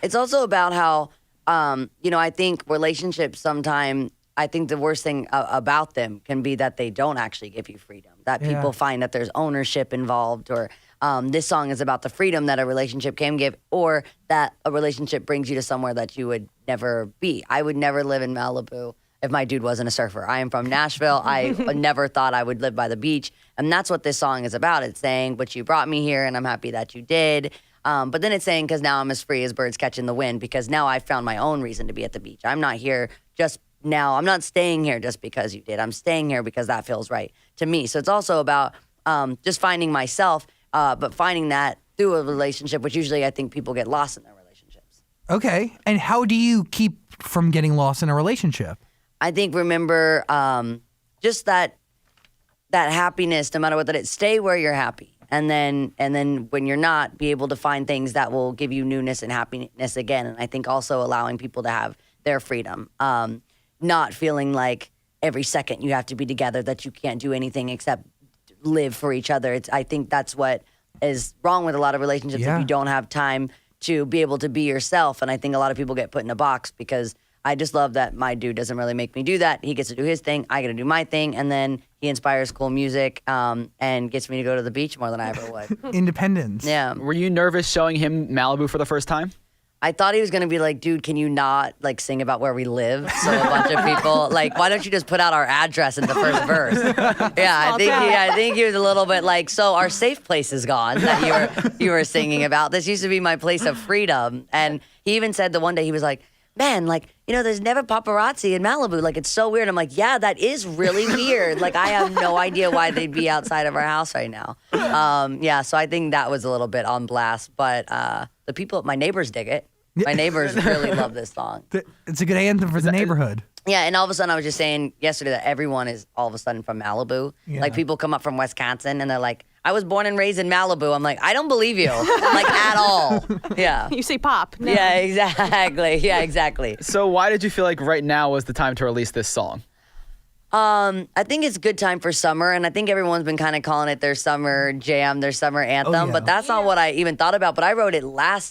It's also about how, I think relationships sometimes, I think the worst thing about them can be that they don't actually give you freedom, that people find that there's ownership involved, or this song is about the freedom that a relationship can give, or that a relationship brings you to somewhere that you would never be. I would never live in Malibu if my dude wasn't a surfer. I am from Nashville. I never thought I would live by the beach. And that's what this song is about. It's saying, but you brought me here and I'm happy that you did. But then it's saying, because now I'm as free as birds catching the wind, because now I found my own reason to be at the beach. I'm not here just now. I'm not staying here just because you did. I'm staying here because that feels right to me. So it's also about just finding myself, but finding that through a relationship, which usually I think people get lost in their relationships. Okay. And how do you keep from getting lost in a relationship? I think remember just that happiness, no matter what that is, stay where you're happy. And then when you're not, be able to find things that will give you newness and happiness again. And I think also allowing people to have their freedom, not feeling like every second you have to be together, that you can't do anything except live for each other. I think that's what is wrong with a lot of relationships, if you don't have time to be able to be yourself. And I think a lot of people get put in a box, because I just love that my dude doesn't really make me do that. He gets to do his thing. I get to do my thing. And then he inspires cool music and gets me to go to the beach more than I ever would. Independence. Yeah. Were you nervous showing him Malibu for the first time? I thought he was going to be like, dude, can you not like sing about where we live? So a bunch of people, like, why don't you just put out our address in the first verse? Yeah, I think he was a little bit like, so our safe place is gone that you were singing about. This used to be my place of freedom. And he even said the one day, he was like, man, like, there's never paparazzi in Malibu. Like, it's so weird. I'm like, yeah, that is really weird. Like, I have no idea why they'd be outside of our house right now. So I think that was a little bit on blast. But the people, my neighbors dig it. My neighbors really love this song. It's a good anthem for the neighborhood. Yeah, and all of a sudden, I was just saying yesterday that everyone is all of a sudden from Malibu. Yeah. Like, people come up from Wisconsin, and they're like, I was born and raised in Malibu. I'm like, I don't believe you, like, at all. Yeah. You say pop. No. Yeah, exactly. Yeah, exactly. So why did you feel like right now was the time to release this song? I think it's a good time for summer, and I think everyone's been kind of calling it their summer jam, their summer anthem, but that's not what I even thought about. But I wrote it last